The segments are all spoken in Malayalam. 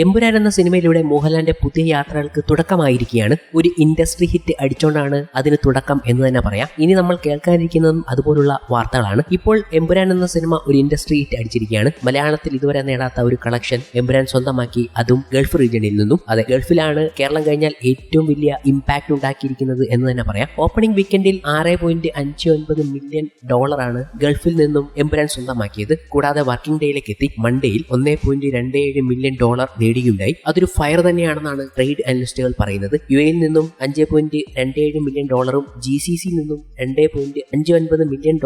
എമ്പുരാൻ എന്ന സിനിമയിലൂടെ മോഹൻലാലിന്റെ പുതിയ യാത്രകൾക്ക് തുടക്കമായിരിക്കുകയാണ്. ഒരു ഇൻഡസ്ട്രി ഹിറ്റ് അടിച്ചോണ്ടാണ് അതിന് തുടക്കം എന്ന് തന്നെ പറയാം. ഇനി നമ്മൾ കേൾക്കാനിരിക്കുന്നതും അതുപോലുള്ള വാർത്തകളാണ്. ഇപ്പോൾ എമ്പുരാൻ എന്ന സിനിമ ഒരു ഇൻഡസ്ട്രി ഹിറ്റ് അടിച്ചിരിക്കുകയാണ്. മലയാളത്തിൽ ഇതുവരെ നേടാത്ത ഒരു കളക്ഷൻ എമ്പുരാൻ സ്വന്തമാക്കി, അതും ഗൾഫ് റീജിയനിൽ നിന്നും. അതെ, ഗൾഫിലാണ് കേരളം കഴിഞ്ഞാൽ ഏറ്റവും വലിയ ഇമ്പാക്ട് ഉണ്ടാക്കിയിരിക്കുന്നത് എന്ന് തന്നെ പറയാം. ഓപ്പണിംഗ് വീക്കെൻഡിൽ $6.59 മില്യൺ ഗൾഫിൽ നിന്നും എമ്പുരാൻ സ്വന്തമാക്കിയത്. കൂടാതെ വർക്കിംഗ് ഡേയിലേക്ക് എത്തി മൺഡേയിൽ $1.27 മില്യൺ നേടുകയുണ്ടായി. അതൊരു ഫയർ തന്നെയാണെന്നാണ് ട്രേഡ് അനലിസ്റ്റുകൾ പറയുന്നത്. യുഎയിൽ നിന്നും $5.27 മില്യൺ, GCC നിന്നും $2.59 മില്യൺ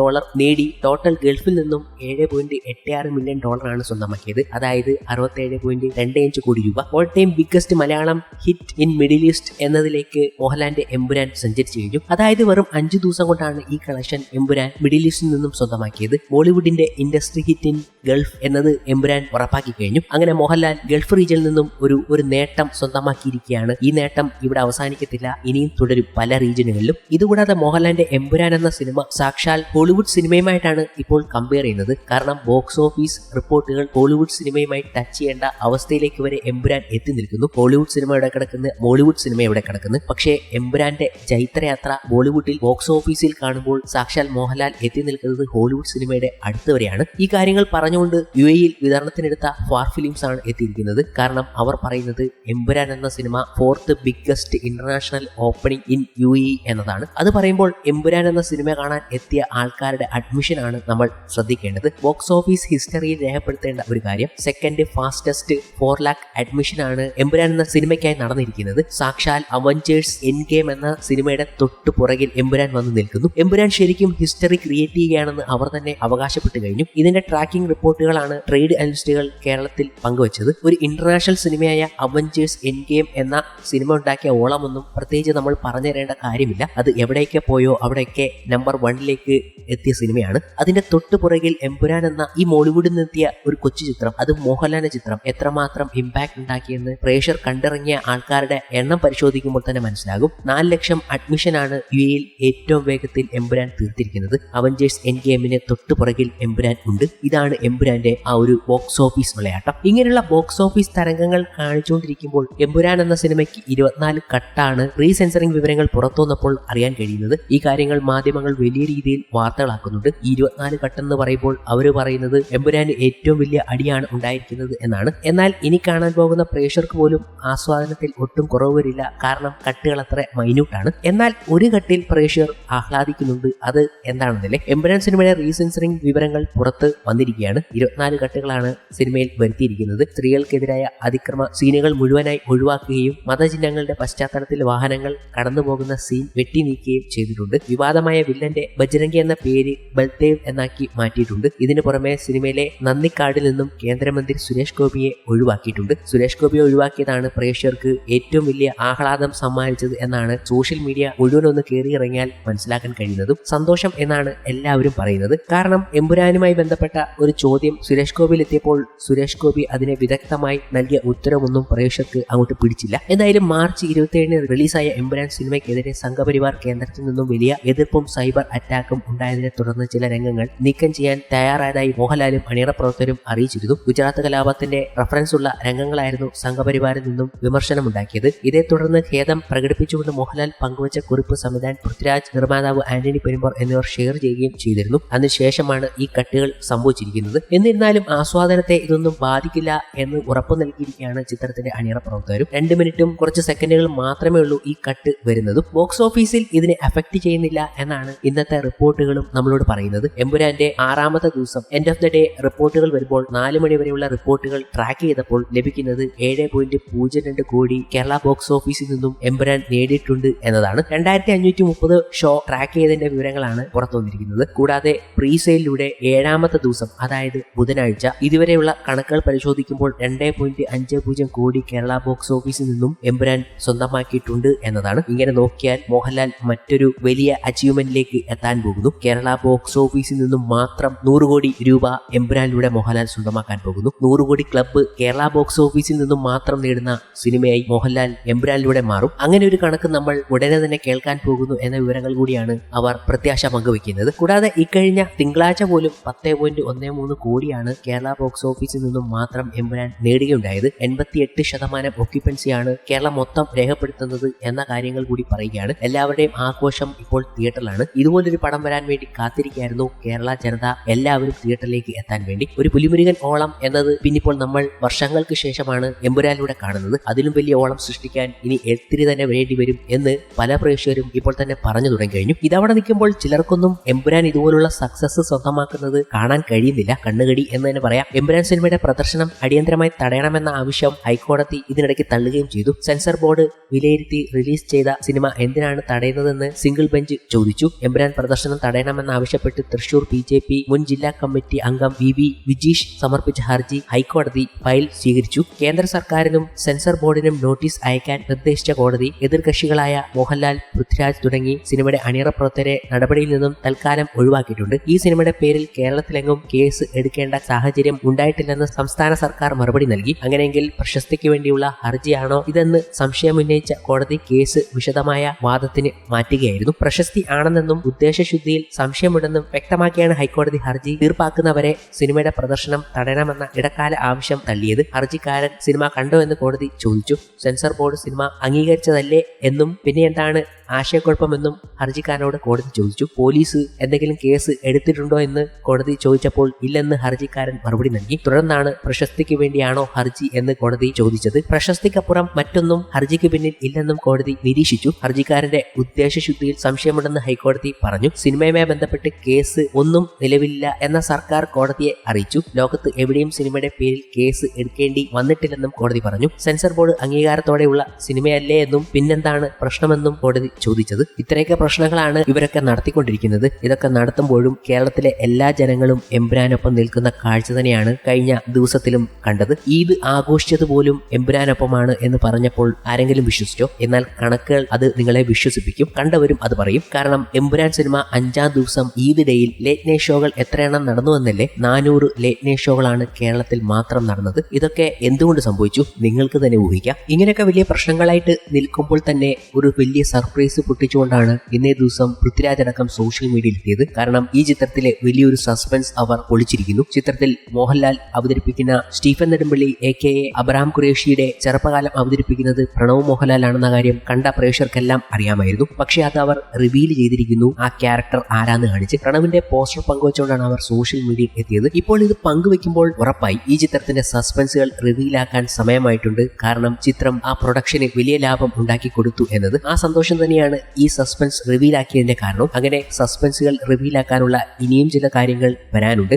നേടി ടോട്ടൽ ഗൾഫിൽ നിന്നും $7.86 മില്യൺ ആണ് സ്വന്തമാക്കിയത്. അതായത് 67.25 കോടി രൂപ. All time biggest Malayalam hit in middle east എന്നതിലേക്ക് മോഹൻലാലിന്റെ എമ്പുരാൻ സഞ്ചരിച്ചു കഴിഞ്ഞു. അതായത് വെറും 5 ദിവസം കൊണ്ടാണ് ഈ കളക്ഷൻ എമ്പുരാൻ മിഡിൽ ഈസ്റ്റിൽ നിന്നും സ്വന്തമാക്കിയത്. ബോളിവുഡിന്റെ ഇൻഡസ്ട്രി ഹിറ്റ് ഇൻ ഗൾഫ് എന്നത് എമ്പുരാൻ ഉറപ്പാക്കി കഴിഞ്ഞു. അങ്ങനെ മോഹൻലാൽ ഗൾഫ് റീജിയനിൽ നിന്നും ഒരു നേട്ടം സ്വന്തമാക്കിയിരിക്കുകയാണ്. ഈ നേട്ടം ഇവിടെ അവസാനിക്കത്തില്ല, ഇനിയും തുടരും പല റീജിയനുകളിലും. ഇതുകൂടാതെ മോഹൻലാലിന്റെ എമ്പുരാൻ എന്ന സിനിമ സാക്ഷാൽ ഹോളിവുഡ് സിനിമയുമായിട്ടാണ് ഇപ്പോൾ കമ്പയർ ചെയ്യുന്നത്. കാരണം ബോക്സ് ഓഫീസ് റിപ്പോർട്ടുകൾ ഹോളിവുഡ് സിനിമയുമായി ടച്ച് ചെയ്യേണ്ട അവസ്ഥയിലേക്ക് വരെ എമ്പുരാൻ എത്തി നിൽക്കുന്നു. ഹോളിവുഡ് സിനിമ എവിടെ കിടക്കുന്നു, ബോളിവുഡ് സിനിമ എവിടെ കിടക്കുന്നു. പക്ഷേ എമ്പുരാന്റെ ജൈത്രയാത്ര ബോളിവുഡിൽ ബോക്സ് ഓഫീസിൽ കാണുമ്പോൾ സാക്ഷാൽ മോഹൻലാൽ എത്തി നിൽക്കുന്നത് ഹോളിവുഡ് സിനിമയുടെ അടുത്ത് വരെയാണ്. ഈ കാര്യങ്ങൾ പറഞ്ഞുകൊണ്ട് യുഎഇയിൽ വിതരണത്തിനെടുത്ത ഫാർ ഫിലിംസ് ആണ് എത്തിയിരിക്കുന്നത്. കാരണം അവർ പറയുന്നത് എമ്പുരാൻ എന്ന cinema 4th biggest international opening in UAE എന്നതാണ്. അത് പറയുമ്പോൾ എമ്പുരാൻ എന്ന സിനിമ കാണാൻ എത്തിയ ആൾക്കാരുടെ അഡ്മിഷൻ ആണ് നമ്മൾ ശ്രദ്ധിക്കേണ്ടത്. ബോക്സ് ഓഫീസ് ഹിസ്റ്ററിയിൽ രേഖപ്പെടുത്തേണ്ട ഒരു കാര്യം, സെക്കൻഡ് ഫാസ്റ്റസ്റ്റ് 4 lakh അഡ്മിഷൻ ആണ് എമ്പുരാൻ എന്ന സിനിമയ്ക്കായി നടന്നിരിക്കുന്നത്. സാക്ഷാൽ അവഞ്ചേഴ്സ് എൻഡ് ഗെയിം എന്ന സിനിമയുടെ തൊട്ടു പുറകിൽ എമ്പുരാൻ വന്ന് നിൽക്കുന്നു. എമ്പുരാൻ ശരിക്കും ഹിസ്റ്ററി ക്രിയേറ്റ് ചെയ്യുകയാണെന്ന് അവർ തന്നെ അവകാശപ്പെട്ടു കഴിഞ്ഞു. ഇതിന്റെ ട്രാക്കിംഗ് റിപ്പോർട്ടുകളാണ് ട്രേഡ് അനലിസ്റ്റുകൾ കേരളത്തിൽ പങ്കുവച്ചത്. ഒരു ഇന്റർനാഷണൽ സിനിമയായ അവഞ്ചേഴ്സ് എൻഡ് ഗെയിം എന്ന സിനിമ ഉണ്ടാക്കിയ ഓളമൊന്നും പ്രത്യേകിച്ച് നമ്മൾ പറഞ്ഞു തരേണ്ട കാര്യമില്ല. അത് എവിടെയൊക്കെ പോയോ അവിടെയൊക്കെ നമ്പർ 1 എത്തിയ സിനിമയാണ്. അതിന്റെ തൊട്ടു പുറകിൽ എമ്പുരാൻ എന്ന ഈ മോളിവുഡിൽ നിന്നെത്തിയ ഒരു കൊച്ചു ചിത്രം, അത് മോഹൻലാലിന്റെ ചിത്രം എത്രമാത്രം ഇമ്പാക്ട് ഉണ്ടാക്കിയെന്ന് പ്രേക്ഷകർ കണ്ടിറങ്ങിയ ആൾക്കാരുടെ എണ്ണം പരിശോധിക്കുമ്പോൾ തന്നെ മനസ്സിലാകും. 4 ലക്ഷം അഡ്മിഷനാണ് യുഎയിൽ ഏറ്റവും വേഗത്തിൽ എമ്പുരാൻ തീർത്തിരിക്കുന്നത്. അവഞ്ചേഴ്സ് എൻഡ് ഗെയിമിന് തൊട്ടു പുറകിൽ എമ്പുരാൻ ഉണ്ട്. ഇതാണ് എമ്പുരാന്റെ ആ ഒരു ബോക്സ് ഓഫീസ് വിളയാട്ടം. ഇങ്ങനെയുള്ള ബോക്സ് ഓഫീസ് തരംഗങ്ങൾ കാണിച്ചുകൊണ്ടിരിക്കുമ്പോൾ എമ്പുരാൻ എന്ന സിനിമയ്ക്ക് 24 കട്ടാണ് റീസെൻസറിംഗ് വിവരങ്ങൾ പുറത്തു വന്നപ്പോൾ അറിയാൻ കഴിയുന്നത്. ഈ കാര്യങ്ങൾ മാധ്യമങ്ങൾ വലിയ രീതിയിൽ വാർത്തകളാക്കുന്നുണ്ട്. ഈ 24 കട്ടെന്ന് പറയുമ്പോൾ അവർ പറയുന്നത് എമ്പുരാന് ഏറ്റവും വലിയ അടിയാണ് ഉണ്ടായിരിക്കുന്നത് എന്നാണ്. എന്നാൽ ഇനി കാണാൻ പോകുന്ന പ്രേക്ഷകർക്ക് പോലും ആസ്വാദനത്തിൽ ഒട്ടും കുറവ് വരില്ല. കാരണം കട്ടുകൾ അത്ര മൈന്യൂട്ടാണ്. എന്നാൽ ഒരു കട്ടിൽ പ്രേക്ഷകർ ആഹ്ലാദിക്കുന്നുണ്ട്. അത് എന്താണെന്നല്ലേ, എമ്പുരാൻ സിനിമയുടെ റീസെൻസറിംഗ് വിവരങ്ങൾ പുറത്ത് വന്നിരിക്കുകയാണ്. 24 കട്ടുകളാണ് സിനിമയിൽ വരുത്തിയിരിക്കുന്നത്. സ്ത്രീകൾക്കെതിരായ അതിക്രമ സീനുകൾ മുഴുവനായി ഒഴിവാക്കുകയും മതചിഹ്നങ്ങളുടെ പശ്ചാത്തലത്തിൽ വാഹനങ്ങൾ കടന്നുപോകുന്ന സീൻ വെട്ടി നീക്കുകയും ചെയ്തിട്ടുണ്ട്. വിവാദമായ വില്ലന്റെ ബജ്രംഗി എന്ന പേര് ബൽദേവ് എന്നാക്കി മാറ്റിയിട്ടുണ്ട്. ഇതിനു പുറമെ സിനിമയിലെ നന്ദിക്കാടിൽ നിന്നും കേന്ദ്രമന്ത്രി സുരേഷ് ഗോപിയെ ഒഴിവാക്കിയിട്ടുണ്ട്. സുരേഷ് ഗോപിയെ ഒഴിവാക്കിയതാണ് പ്രേക്ഷകർക്ക് ഏറ്റവും വലിയ ആഹ്ലാദം സമ്മാനിച്ചത് എന്നാണ് സോഷ്യൽ മീഡിയ മുഴുവനൊന്ന് കയറിയിറങ്ങിയാൽ മനസ്സിലാക്കാൻ കഴിയുന്നതും. സന്തോഷം എന്നാണ് എല്ലാവരും പറയുന്നത്. കാരണം എമ്പുരാനുമായി ബന്ധപ്പെട്ട ഒരു ചോദ്യം സുരേഷ് ഗോപിയിൽ എത്തിയപ്പോൾ സുരേഷ് ഗോപി അതിനെ വിദഗ്ധമായി നൽകിയ ഉത്തരമൊന്നും പ്രേക്ഷകർക്ക് അങ്ങോട്ട് പിടിച്ചില്ല. എന്തായാലും മാർച്ച് 27 റിലീസായ എമ്പുരാൻ സിനിമയ്ക്കെതിരെ സംഘപരിവാർ കേന്ദ്രത്തിൽ നിന്നും വലിയ എതിർപ്പും സൈബർ അറ്റാക്കും ഉണ്ടായതിനെ തുടർന്ന് ചില രംഗങ്ങൾ നീക്കം ചെയ്യാൻ തയ്യാറായതായി മോഹൻലാലും അണിയറ പ്രവർത്തകരും അറിയിച്ചിരുന്നു. ഗുജറാത്ത് കലാപത്തിന്റെ റഫറൻസ് ഉള്ള രംഗങ്ങളായിരുന്നു സംഘപരിവാറിൽ നിന്നും വിമർശനമുണ്ടാക്കിയത്. ഇതേ തുടർന്ന് ഖേദം പ്രകടിപ്പിച്ചുകൊണ്ട് മോഹൻലാൽ പങ്കുവച്ച കുറിപ്പ് സംവിധായകൻ പൃഥ്വിരാജ്, നിർമ്മാതാവ് ആന്റണി പെരുമ്പാർ എന്നിവർ ഷെയർ ചെയ്യുകയും ചെയ്തിരുന്നു. അതിനുശേഷമാണ് ഈ കട്ടുകൾ സംഭവിച്ചിരിക്കുന്നത്. എന്നിരുന്നാലും ആസ്വാദനത്തെ ഇതൊന്നും ബാധിക്കില്ല എന്ന് ഉറപ്പു നൽകിയിരിക്കുകയാണ് ചിത്രത്തിന്റെ അണിയറ പ്രവർത്തകരും. 2 മിനിറ്റും കുറച്ച് സെക്കൻഡുകൾ മാത്രമേ ഉള്ളൂ ഈ കട്ട് വരുന്നതും. ബോക്സ് ഓഫീസിൽ ഇതിനെ അഫക്ട് ചെയ്യുന്നില്ല എന്നാണ് ഇന്നത്തെ റിപ്പോർട്ടുകളും നമ്മളോട് പറയുന്നത്. എമ്പുരാന്റെ 6ാമത്തെ ദിവസം എൻഡ് ഓഫ് ദ ഡേ റിപ്പോർട്ടുകൾ വരുമ്പോൾ 4 മണി വരെയുള്ള റിപ്പോർട്ടുകൾ ട്രാക്ക് ചെയ്തപ്പോൾ ലഭിക്കുന്നത് 7.02 കോടി കേരള ബോക്സ് ഓഫീസിൽ നിന്നും എമ്പുരാൻ നേടിയിട്ടുണ്ട് എന്നതാണ്. 2530 ഷോ ട്രാക്ക് ചെയ്തതിന്റെ വിവരങ്ങളാണ് പുറത്തു വന്നിരിക്കുന്നത്. കൂടാതെ പ്രീസെയിലൂടെ 7ാമത്തെ ദിവസം, അതായത് ബുധനാഴ്ച, ഇതുവരെയുള്ള കണക്കുകൾ പരിശോധിക്കുമ്പോൾ 2.50 കോടി കേരള ബോക്സ് ഓഫീസിൽ നിന്നും എമ്പുരാൻ സ്വന്തമാക്കിയിട്ടുണ്ട് എന്നതാണ്. ഇങ്ങനെ നോക്കിയാൽ മോഹൻലാൽ മറ്റൊരു വലിയ അച്ചീവ്മെന്റിലേക്ക് എത്താൻ പോകുന്നു. കേരള ബോക്സ് ഓഫീസിൽ നിന്നും മാത്രം 100 കോടി രൂപ എമ്പുരാനിലൂടെ മോഹൻലാൽ സ്വന്തമാക്കാൻ പോകുന്നു. 100 കോടി ക്ലബ്ബ് കേരള ബോക്സ് ഓഫീസിൽ നിന്നും മാത്രം നേടുന്ന സിനിമയായി മോഹൻലാൽ എമ്പുരാനിലൂടെ മാറും. അങ്ങനെ ഒരു കണക്ക് നമ്മൾ ഉടനെ തന്നെ കേൾക്കാൻ പോകുന്നു എന്ന വിവരങ്ങൾ കൂടിയാണ് അവർ പ്രത്യാശ പങ്കുവയ്ക്കുന്നത്. കൂടാതെ ഇക്കഴിഞ്ഞ തിങ്കളാഴ്ച പോലും 10.13 കോടിയാണ് കേരള ബോക്സ് ഓഫീസിൽ നിന്നും മാത്രം എമ്പുരാൻ നേടുകയുണ്ടായത് പറയുകയുണ്ടായത്. 88% ഒക്യുപ്പൻസിയാണ് കേരളം മൊത്തം രേഖപ്പെടുത്തുന്നത് എന്ന കാര്യങ്ങൾ കൂടി പറയുകയാണ്. എല്ലാവരുടെയും ആഘോഷം ഇപ്പോൾ തിയേറ്ററിലാണ്. ഇതുപോലൊരു പടം വരാൻ വേണ്ടി കാത്തിരിക്കുകയായിരുന്നു കേരള ജനത, എല്ലാവരും തിയേറ്ററിലേക്ക് എത്താൻ വേണ്ടി. ഒരു പുലിമുരുകൻ ഓളം എന്നത് പിന്നിപ്പോൾ നമ്മൾ വർഷങ്ങൾക്ക് ശേഷമാണ് എമ്പുരാനിലൂടെ കാണുന്നത്. അതിലും വലിയ ഓളം സൃഷ്ടിക്കാൻ ഇനി എത്തിരി തന്നെ വേണ്ടി വരും എന്ന് പല പ്രേക്ഷകരും ഇപ്പോൾ തന്നെ പറഞ്ഞു തുടങ്ങി കഴിഞ്ഞു. ഇതവിടെ നിൽക്കുമ്പോൾ ചിലർക്കൊന്നും എമ്പുരാൻ ഇതുപോലുള്ള സക്സസ് സ്വന്തമാക്കുന്നത് കാണാൻ കഴിയുന്നില്ല. കണ്ണുകടി എന്ന് തന്നെ പറയാം. എമ്പുരാൻ സിനിമയുടെ പ്രദർശനം അടിയന്തരമായി തടയണമെന്ന ആവശ്യം ഹൈക്കോടതി ഇതിനിടയ്ക്ക് തള്ളുകയും ചെയ്തു. സെൻസർ ബോർഡ് വിലയിരുത്തി റിലീസ് ചെയ്ത സിനിമ എന്തിനാണ് തടയുന്നതെന്ന് സിംഗിൾ ബെഞ്ച് ചോദിച്ചു. എമ്പുരാൻ പ്രദർശനം തടയണമെന്നാവശ്യപ്പെട്ട് തൃശൂർ BJP മുൻ ജില്ലാ കമ്മിറ്റി അംഗം VV വിജീഷ് സമർപ്പിച്ച ഹർജി ഹൈക്കോടതി ഫയൽ സ്വീകരിച്ചു. കേന്ദ്ര സർക്കാരിനും സെൻസർ ബോർഡിനും നോട്ടീസ് അയക്കാൻ നിർദ്ദേശിച്ച കോടതി എതിർകക്ഷികളായ മോഹൻലാൽ, പൃഥ്വിരാജ് തുടങ്ങി സിനിമയുടെ അണിയറ പ്രവർത്തകരെ നടപടിയിൽ നിന്നും തൽക്കാലം ഒഴിവാക്കിയിട്ടുണ്ട്. ഈ സിനിമയുടെ പേരിൽ കേരളത്തിലെങ്ങും കേസ് എടുക്കേണ്ട സാഹചര്യം ഉണ്ടായിട്ടില്ലെന്ന് സംസ്ഥാന സർക്കാർ മറുപടി നൽകി. അങ്ങനെയെങ്കിൽ പ്രശസ്തിക്ക് വേണ്ടിയുള്ള ഹർജിയാണോ ഇതെന്ന് സംശയമുന്നയിച്ച കോടതി കേസ് വിശദമായ വാദത്തിന് മാറ്റുകയായിരുന്നു. പ്രശസ്തി ആണെന്നെന്നും ഉദ്ദേശശുദ്ധിയിൽ സംശയമുണ്ടെന്നും വ്യക്തമാക്കിയാണ് ഹൈക്കോടതി ഹർജി തീർപ്പാക്കുന്നവരെ സിനിമയുടെ പ്രദർശനം തടയണമെന്ന ഇടക്കാല ആവശ്യം തള്ളിയത്. ഹർജിക്കാരൻ സിനിമ കണ്ടോ എന്ന് കോടതി ചോദിച്ചു. സെൻസർ ബോർഡ് സിനിമ അംഗീകരിച്ചതല്ലേ എന്നും പിന്നെ എന്താണ് ആശയക്കുഴപ്പമെന്നും ഹർജിക്കാരനോട് കോടതി ചോദിച്ചു. പോലീസ് എന്തെങ്കിലും കേസ് എടുത്തിട്ടുണ്ടോ എന്ന് കോടതി ചോദിച്ചപ്പോൾ ഇല്ലെന്ന് ഹർജിക്കാരൻ മറുപടി നൽകി. തുടർന്നാണ് പ്രശസ്തിക്ക് വേണ്ടിയാണോ ഹർജി എന്ന് കോടതി ചോദിച്ചത്. പ്രശസ്തിക്കപ്പുറം മറ്റൊന്നും ഹർജിക്ക് പിന്നിൽ ഇല്ലെന്നും കോടതി നിരീക്ഷിച്ചു. ഹർജിക്കാരന്റെ ഉദ്ദേശശുദ്ധിയിൽ സംശയമുണ്ടെന്ന് ഹൈക്കോടതി പറഞ്ഞു. സിനിമയുമായി ബന്ധപ്പെട്ട് കേസ് ഒന്നും നിലവിലില്ല എന്ന സർക്കാർ കോടതിയെ അറിയിച്ചു. ലോകത്ത് എവിടെയും സിനിമയുടെ പേരിൽ കേസ് എടുക്കേണ്ടി വന്നിട്ടില്ലെന്നും കോടതി പറഞ്ഞു. സെൻസർ ബോർഡ് അംഗീകാരത്തോടെയുള്ള സിനിമയല്ലേ എന്നും പിന്നെന്താണ് പ്രശ്നമെന്നും കോടതി ചോദിച്ചത്. ഇത്രയൊക്കെ പ്രശ്നങ്ങളാണ് ഇവരൊക്കെ നടത്തിക്കൊണ്ടിരിക്കുന്നത്. ഇതൊക്കെ നടത്തുമ്പോഴും കേരളത്തിലെ എല്ലാ ജനങ്ങളും എമ്പുരാനൊപ്പം നിൽക്കുന്ന കാഴ്ച തന്നെയാണ് കഴിഞ്ഞ ദിവസത്തിലും കണ്ടത്. ഈദ് ആഘോഷിച്ചതുപോലും എമ്പുരാനൊപ്പമാണ് എന്ന് പറഞ്ഞപ്പോൾ ആരെങ്കിലും വിശ്വസിച്ചോ? എന്നാൽ കണക്കുകൾ അത് നിങ്ങളെ വിശ്വസിപ്പിക്കും. കണ്ടവരും അത് പറയും. കാരണം എമ്പുരാൻ സിനിമ 5ാം ദിവസം ഈദ് ഡേയിൽ ലേറ്റ് നൈറ്റ് ഷോകൾ എത്രയെണ്ണം നടന്നുവെന്നല്ലേ? 400 ലേറ്റ് നൈറ്റ് ഷോകളാണ് കേരളത്തിൽ മാത്രം നടന്നത്. ഇതൊക്കെ എന്തുകൊണ്ട് സംഭവിച്ചു? നിങ്ങൾക്ക് തന്നെ ഊഹിക്കാം. ഇങ്ങനെയൊക്കെ വലിയ പ്രശ്നങ്ങളായിട്ട് നിൽക്കുമ്പോൾ തന്നെ ഒരു വലിയ സർപ്രൈസ് പൊട്ടിച്ചുകൊണ്ടാണ് ഇന്നേ ദിവസം പൃഥ്വിരാജ് അടക്കം സോഷ്യൽ മീഡിയയിൽ എത്തിയത്. കാരണം ഈ ചിത്രത്തിലെ വലിയൊരു സസ്പെൻസ് അവർ പൊളിച്ചിരിക്കുന്നു. ചിത്രത്തിൽ മോഹൻലാൽ അവതരിപ്പിക്കുന്ന സ്റ്റീഫൻ നെടുമ്പള്ളി AKA അബ്രഹാം ഖുറേഷിയുടെ ചെറുപ്പകാലം അവതരിപ്പിക്കുന്നത് പ്രണവ് മോഹൻലാൽ ആണെന്ന കാര്യം കണ്ട പ്രേക്ഷകർക്കെല്ലാം അറിയാമായിരുന്നു. പക്ഷേ അത് അവർ റിവീൽ ചെയ്തിരിക്കുന്നു. ആ ക്യാരക്ടർ ആരാന്ന് കാണിച്ച് പ്രണവിന്റെ പോസ്റ്റർ പങ്കുവച്ചുകൊണ്ടാണ് അവർ സോഷ്യൽ മീഡിയയിൽ എത്തിയത്. ഇപ്പോൾ ഇത് പങ്കുവെക്കുമ്പോൾ ഉറപ്പായി ഈ ചിത്രത്തിന്റെ സസ്പെൻസുകൾ റിവീലാക്കാൻ സമയമായിട്ടുണ്ട്. കാരണം ചിത്രം ആ പ്രൊഡക്ഷന് വലിയ ലാഭം ഉണ്ടാക്കി കൊടുത്തു എന്നത്. ആ സന്തോഷം തന്നെയാണ് ഈ സസ്പെൻസ് റിവീലാക്കിയതിന്റെ കാരണം. അങ്ങനെ സസ്പെൻസുകൾ റിവീലാക്കാനുള്ള ഇനിയും ചില കാര്യങ്ങൾ വരാനുണ്ട്.